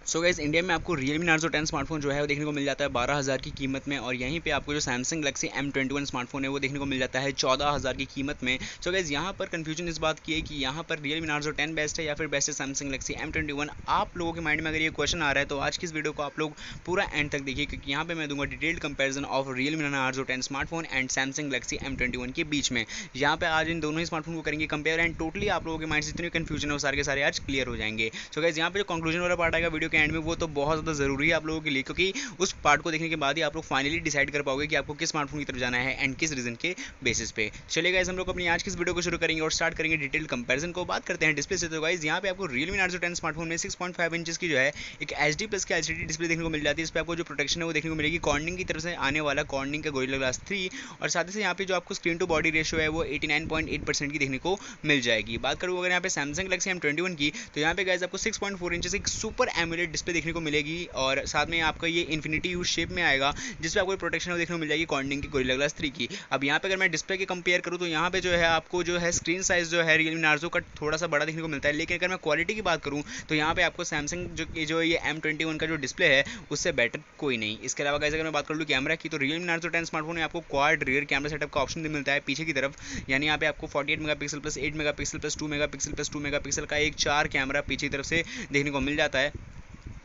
So guys, India में आपको Realme Narzo 10 smartphone जो है वो देखने को मिल जाता है 12,000 की कीमत में, और यहीं पे आपको जो Samsung Galaxy M21 स्मार्टफोन है वो देखने को मिल जाता है 14,000 की कीमत में। सो गाइस, यहाँ पर कंफ्यूजन इस बात की है कि यहाँ पर Realme Narzo 10 बेस्ट है या फिर बेस्ट है Samsung Galaxy M21। आप लोगों के माइंड में अगर ये क्वेश्चन आ रहा है तो आज की इस वीडियो को आप लोग पूरा एंड तक देखिए, क्योंकि यहाँ पे मैं दूंगा detailed comparison of Realme Narzo 10 smartphone and Samsung Galaxy M21 के बीच में। यहाँ पे आज इन दोनों ही स्मार्टफोन को करेंगे कंपेयर, एंड टोटली आप लोगों के माइंड से जितनी कंफ्यूजन है वो सारे के सारे आज क्लियर हो जाएंगे। सो गाइस, यहाँ पे जो कंक्लूजन वाला पार्ट आएगा वीडियो के एंड में वो तो बहुत ज़्यादा ज़रूरी है आप लोगों के लिए, क्योंकि उस पार्ट को देखने के बाद ही आप लोग फाइनली डिसाइड कर पाओगे कि आपको किस स्मार्टफोन की तरफ जाना है एंड किस रीजन के बेसिस पे। चलिए गाइस, हम लोग अपनी आज की इस वीडियो को शुरू करेंगे और स्टार्ट करेंगे डिटेल कंपैरिजन को। बात करते हैं डिस्प्ले से। तो गाइस, यहाँ पे आपको Realme Narzo 10 स्मार्टफोन में 6.5 इंचेस की जो है एक HD प्लस की LCD डिस्प्ले देखने को मिल जाती है। इस पर आपको जो प्रोटेक्शन है वो देखने को मिलेगी कॉर्निंग की तरफ से आने वाला कॉर्निंग का गोरिल्ला ग्लास 3, और साथ ही से यहाँ पे जो आपको स्क्रीन टू बॉडी रेशियो है वो 89.8% की देखने को मिल जाएगी। बात करूँ अगर यहाँ पे Samsung Galaxy M21 की, तो यहाँ पे गाइस आपको 6.4 इंचेस एक सुपर एमोलेड डिस्प्ले देखने को मिलेगी, और साथ में आपका ये इन्फिनिटी यू शेप में आएगा जिसपे आपको प्रोटेक्शन देखने को मिल जाएगी कॉर्निंग की गोरिल्ला ग्लास 3 की। अब यहाँ पे अगर मैं डिस्प्ले के कंपेयर करूँ तो यहाँ पे जो है आपको जो है स्क्रीन साइज जो है Realme Narzo का थोड़ा सा बड़ा देखने को मिलता है, लेकिन अगर मैं क्वालिटी की बात करूँ तो यहाँ पे आपको Samsung जो ये M21 का जो डिस्प्ले है उससे बेटर कोई नहीं। इसके अलावा गाइस अगर मैं बात कर लूँ कैमरा की, तो Realme Narzo 10 स्मार्टफोन में आपको क्वाड रियर कैमरा सेटअप का ऑप्शन मिलता है पीछे की तरफ, यानी यहाँ पे आपको 48 megapixel plus 8 megapixel plus 2 megapixel plus 2 megapixel का एक 4 कैमरा पीछे की तरफ से देखने को मिल जाता है,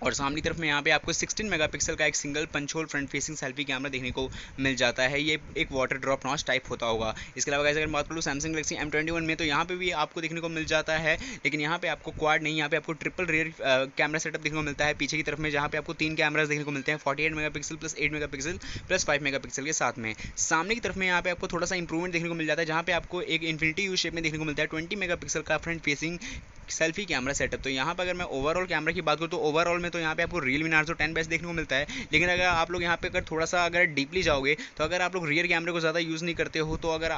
और सामने की तरफ में यहाँ पे आपको 16 मेगापिक्सल का एक single punch hole front facing selfie camera देखने को मिल जाता है। ये एक वाटर ड्रॉप नॉच टाइप होता होगा। इसके अलावा अगर बात करूँ Samsung Galaxy M21 में, तो यहाँ पे भी आपको देखने को मिल जाता है, लेकिन यहाँ पे आपको क्वाड नहीं, यहाँ पे आपको ट्रिपल रियर कैमरा सेटअप देखने को मिलता है पीछे की तरफ में, जहाँ पे आपको 3 कैमराज देखने को मिलते हैं 48 megapixel plus 8 megapixel plus 5 megapixel के साथ में। सामने की तरफ में यहाँ पे आपको थोड़ा सा इंप्रूवमेंट देखने को मिल जाता है, जहाँ पे आपको एक इन्फिनिटी यू शेप में देखने को मिलता है 20 मेगापिक्सल का front facing selfie camera setup. तो यहाँ पर अगर मैं ओवरऑल कैमरा की बात करूँ तो ओवरऑल में तो यहाँ पे आपको Realme Narzo 10 बेस्ट देखने को मिलता है, लेकिन अगर आप लोग यहाँ पे अगर थोड़ा सा अगर डीपली जाओगे तो अगर आप लोग रियर कैमरे को ज़्यादा यूज़ नहीं करते हो, तो अगर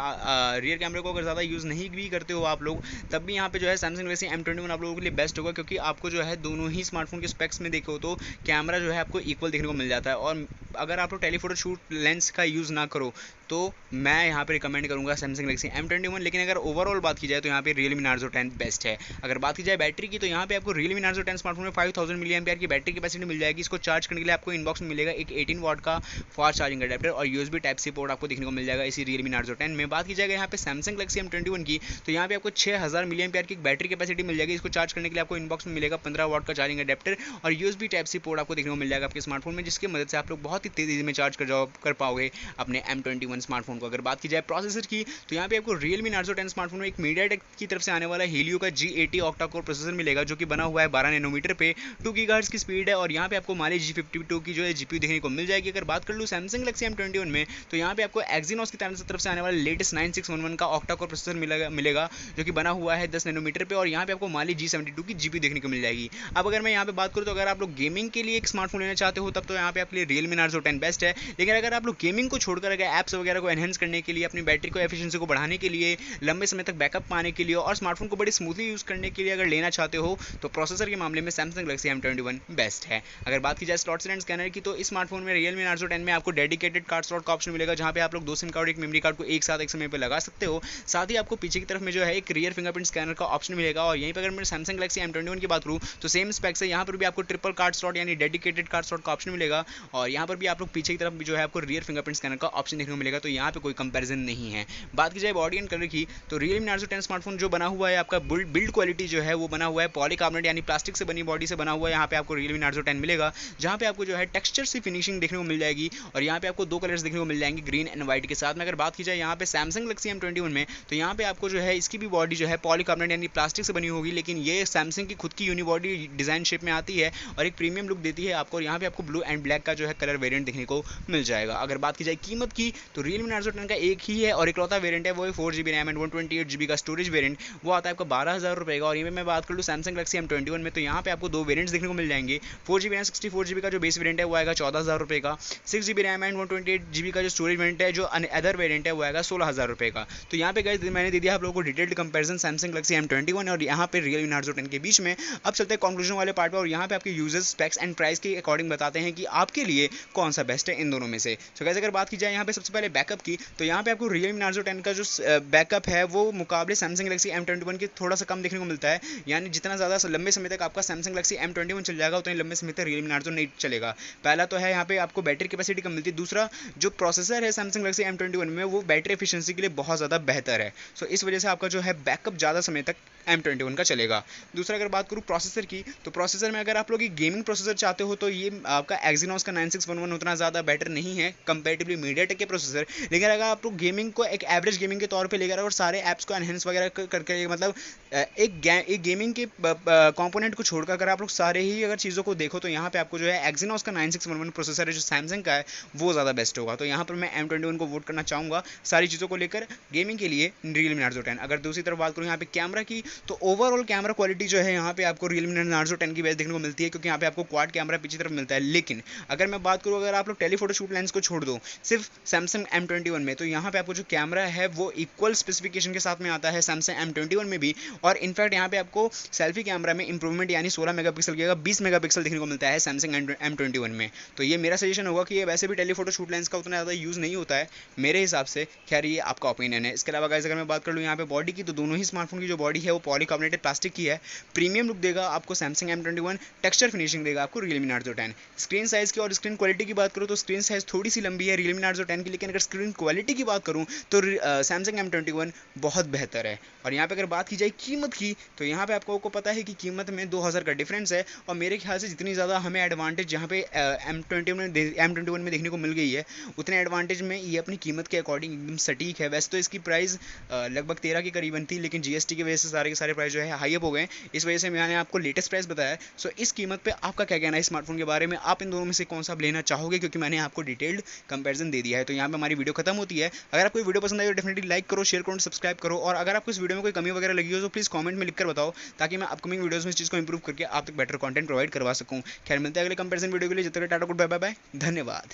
रियर कैमरे को अगर ज़्यादा यूज़ नहीं भी करते हो आप लोग, तब भी यहाँ पे जो है Samsung Galaxy M21 आप लोगों के लिए बेस्ट होगा, क्योंकि आपको जो है दोनों ही स्मार्टफोन के स्पेक्स में देखो तो कैमरा जो है आपको इक्वल देखने को मिल जाता है। और अगर आप लोग टेलीफोटो शूट लेंस का यूज़ ना करो तो मैं यहाँ पे रिकमेंड करूँगा Samsung Galaxy M21, लेकिन अगर ओवरऑल बात की जाए तो यहाँ पे Realme Narzo 10 बेस्ट है। अगर बात की जाए बैटरी की, तो यहाँ पे आपको Realme Narzo 10 स्मार्टफोन में 5000 mAh की बैटरी कैपेसिटी मिल जाएगी। इसको चार्ज करने के लिए आपको इनबॉक्स में मिलेगा एक 18 वाट का फास्ट चार्जिंग अडेप्टर, और USB टाइप सी पोर्ट आपको देखने को मिल जाएगा इसी Realme Narzo 10 में। बात की जाएगा यहाँ पे Samsung Galaxy M21 की, तो यहाँ पे आपको 6000 mAh की बैटरी कैपेसिटी मिल जाएगी। इसको चार्ज करने के लिए आपको इनबॉक्स में मिलेगा 15 वाट का चार्जिंग अडेप्टर, और USB टाइप सी पोर्ट आपको देखने को मिल जाएगा आपके स्मार्टफोन में, जिसकी मदद से आप लोग बहुत ही तेजी में चार्ज कर पाओगे अपने M21 स्मार्टफोन को। अगर बात की जाए प्रोसेसर की, तो यहाँ पे आपको Realme Narzo 10 स्मार्टफोन में एक MediaTek की तरफ से आने वाला Helio का G80 ऑक्टा कोर प्रोसेसर मिलेगा, जो कि बना हुआ है 12 नैनोमीटर पे, 2 गीगाहर्ट्ज़ की स्पीड है, और यहाँ पे आपको Mali G52 की जो है GPU देखने को मिल जाएगी। अगर बात कर लूँ Samsung Galaxy M21 में, तो यहाँ पे आपको Exynos की तरफ से आने वाला लेटेस्ट 9611 का ऑक्टा कोर प्रोसेसर मिलेगा, जो कि बना हुआ है 10 नैनोमीटर पे, और यहाँ पे आपको Mali G72 की GPU देखने को मिल जाएगी। अब अगर मैं यहाँ पे बात करूँ तो अगर आप लोग गेमिंग के लिए एक स्मार्टफोन लेना चाहते हो तब तो यहाँ पे आपके लिए Realme Narzo 10 बेस्ट है, लेकिन अगर आप लोग गेमिंग को छोड़कर अगर ऐप्स वगैरह को एनहेंस करने के लिए, अपनी बैटरी को एफिशिएंसी को बढ़ाने के लिए, लंबे समय तक बैकअप पाने के लिए और स्मार्टफोन को बड़ी स्मूथली यूज़ करने के लिए अगर लेना चाहते हो, तो प्रोसेसर के मामले में Samsung Galaxy M21 बेस्ट है। अगर बात की जाए स्लॉट्स एंड स्कैनर की, तो इस स्मार्टफोन में Realme Narzo 10 में आपको डेडिकेटेड कार्ड स्लॉट का ऑप्शन मिलेगा, जहाँ पे आप लोग 2 सिम कार्ड एक मेमोरी कार्ड को एक साथ एक समय पर लगा सकते हो। साथ ही आपको पीछे की तरफ में जो है एक रियर फिंगरप्रिंट स्कैनर का ऑप्शन मिलेगा, और यहीं पर अगर मैं Samsung Galaxy M21 की बात करूँ तो सेम स्पेक्स है, यहाँ पर भी आपको ट्रिपल कार्ड स्लॉट यानी डेडिकेटेड कार्ड स्लॉट का ऑप्शन मिलेगा, और यहाँ पर भी आप लोग पीछे की तरफ भी जो है आपको रियर फिंगरप्रिंट स्कैनर का ऑप्शन देखने को मिलेगा। तो यहाँ पे कोई कंपैरिजन नहीं है। बात की जाए बॉडी एंड कलर की, तो Realme Narzo 10 स्मार्टफोन जो बना हुआ है आपका बिल्ड क्वालिटी जो है वो बना हुआ है पॉलीकार्बोनेट यानी प्लास्टिक से बनी बॉडी से बना हुआ है। यहाँ पे आपको Realme Narzo 10 मिलेगा, जहाँ पे आपको जो है टेक्सचर से फिनिशिंग देखने को मिल जाएगी, और यहाँ पे आपको 2 कलर्स देखने को मिल जाएंगे, ग्रीन एंड व्हाइट के साथ में। अगर बात की जाए यहाँ पे Samsung Galaxy M21 में, तो यहाँ पे आपको जो है इसकी भी बॉडी जो है पॉलीकार्बोनेट यानी प्लास्टिक से बनी होगी, लेकिन ये Samsung की खुद की यूनिबॉडी डिजाइन शेप में आती है और एक प्रीमियम लुक देती है आपको, और यहाँ पे आपको ब्लू एंड ब्लैक का जो है कलर वेरिएंट देखने को मिल जाएगा। अगर बात की जाए कीमत की, तो Realme Narzo 10 का एक ही है और इकलौता वेरिएंट है, वो है 4GB रैम एंड 128GB का स्टोरेज वेरिएंट, वो आता है आपको 12,000 रुपये का। और ये मैं बात कर लूँ Samsung Galaxy M21 में, तो यहाँ पे आपको 2 वेरिएंट्स देखने को मिल जाएंगे। 4GB रैम 64GB का जो बेस वेरिएंट है वो आएगा 14,000 रुपये का, 6GB रैम एंड 128GB का जो स्टोरेज वेरिएंट है जो अदर वेरिएंट है वो आएगा 16,000 रुपये का। तो यहाँ पे गाइस मैंने दे दिया आप लोगों को detailed comparison Samsung Galaxy M21 और यहाँ पे Realme Narzo 10 के बीच में। अब चलते हैं कंक्लूजन वाले पार्ट पर, और यहाँ पे आपके यूजर्स स्पेक्स एंड प्राइस के अकॉर्डिंग बताते हैं कि आपके लिए कौन सा बेस्ट है इन दोनों में से। तो गाइस अगर बात की जाए यहाँ पे सबसे पहले बैकअप की, तो यहाँ पे आपको Realme Narzo 10 का जो बैकअप है वो मुकाबले Samsung Galaxy M21 के थोड़ा सा कम देखने को मिलता है। यानी जितना ज़्यादा लंबे समय तक आपका Samsung Galaxy M21 चल जाएगा उतने लंबे समय तक Realme Narzo नहीं चलेगा। पहला तो है यहाँ पे आपको बैटरी कैपेसिटी कम मिलती है, दूसरा जो प्रोसेसर है Samsung Galaxy M21 में वो बैटरी एफिशिएंसी के लिए बहुत ज़्यादा बेहतर है। सो इस वजह से आपका जो है बैकअप ज़्यादा समय तक M21 का चलेगा। दूसरा अगर बात करूँ प्रोसेसर की, तो प्रोसेसर में अगर आप लोग गेमिंग प्रोसेसर चाहते हो तो ये आपका Exynos का 9611 उतना ज़्यादा बेटर नहीं है कंपेरेटिवली MediaTek के प्रोसेसर। लेकिन अगर आप लोग गेमिंग को एक एवरेज गेमिंग के तौर पे लेकर और सारे ऐप्स को एनहेंस वगैरह करके मतलब एक गेमिंग के कंपोनेंट को छोड़कर अगर आप लोग सारे ही अगर चीज़ों को देखो तो यहाँ पे आपको जो है Exynos का 9611 प्रोसेसर है जो सैमसंग का है वो ज़्यादा बेस्ट होगा। तो यहाँ पर मैं M21 को वोट करना चाहूँगा सारी चीज़ों को लेकर गेमिंग के लिए Realme Narzo 10। अगर दूसरी तरफ बात करूँ यहाँ पे कैमरा की, तो ओवरऑल कैमरा क्वालिटी जो है यहाँ पे आपको Realme Narzo 10 की बेस्ट देखने को मिलती है, क्योंकि यहाँ पे आपको क्वाड कैमरा पीछे तरफ मिलता है। लेकिन अगर मैं बात करूँ अगर आप लोग टेलीफोटो शूट लेंस को छोड़ दो सिर्फ Samsung M21 में, तो यहाँ पे आपको जो कैमरा है वो इक्वल स्पेसिफिकेशन के साथ में आता है Samsung M21 में भी। और इनफैक्ट यहाँ पे आपको सेल्फी कैमरा में इंप्रूवमेंट यानी 16 मेगापिक्सल की जगह 20 मेगापिक्सल देखने को मिलता है Samsung M21 में। तो ये मेरा सजेशन होगा कि ये वैसे भी टेलीफोटो शूट लेंस का उतना ज़्यादा यूज़ नहीं होता है मेरे हिसाब से। खैर ये आपका ओपिनियन है। इसके अलावा गाइस अगर मैं बात कर लूँ यहाँ पे बॉडी की, तो दोनों ही स्मार्टफोन की जो बॉडी है वो पॉलीकार्बोनेटेड प्लास्टिक की है। प्रीमियम लुक देगा आपको Samsung M21, टेक्सचर फिनिशिंग देगा आपको Realme Narzo 10। स्क्रीन साइज़ की और स्क्रीन क्वालिटी की बात करूँ तो स्क्रीन साइज़ थोड़ी सी लंबी है Realme Narzo 10 की, लेकिन अगर स्क्रीन क्वालिटी की बात करूँ तो Samsung M21 बहुत बेहतर है। और यहाँ पे अगर बात की जाए कीमत की, तो यहाँ पे आपको पता है कि कीमत में 2000 का डिफरेंस है। और मेरे ख्याल से जितनी ज़्यादा हमें एडवांटेज यहाँ पे M21 में देखने को मिल गई है, उतने एडवांटेज में ये अपनी कीमत के अकॉर्डिंग एकदम सटीक है। वैसे तो इसकी प्राइस लगभग 13 के करीबन थी, लेकिन GST की वजह से सारे के सारे प्राइस जो है हाई अप हो गए। इस वजह से मैंने आपको लेटेस्ट प्राइस बताया। सो इस कीमत पे आपका क्या कहना है इस स्मार्टफोन के बारे में? आप इन दोनों में से कौन सा लेना चाहोगे? क्योंकि मैंने आपको डिटेल्ड कंपैरिजन दे दिया है। तो यहाँ पे हमारी वीडियो खत्म होती है। अगर आपको वीडियो पसंद आई तो डेफिनेटली लाइक करो, शेयर करो, सब्सक्राइब करो। और अगर आपको इस वीडियो में कोई कमी वगैरह लगी हो तो प्लीज़ कमेंट में लिखकर बताओ, ताकि मैं अपकमिंग वीडियोज़ में इस चीज़ को इंप्रूव करके आप तक बेटर कंटेंट प्रोवाइड करवा सकूँ। खैर मिलते हैं अगले कंपैरिजन वीडियो के लिए। जब तक tata goodbye bye bye, धन्यवाद।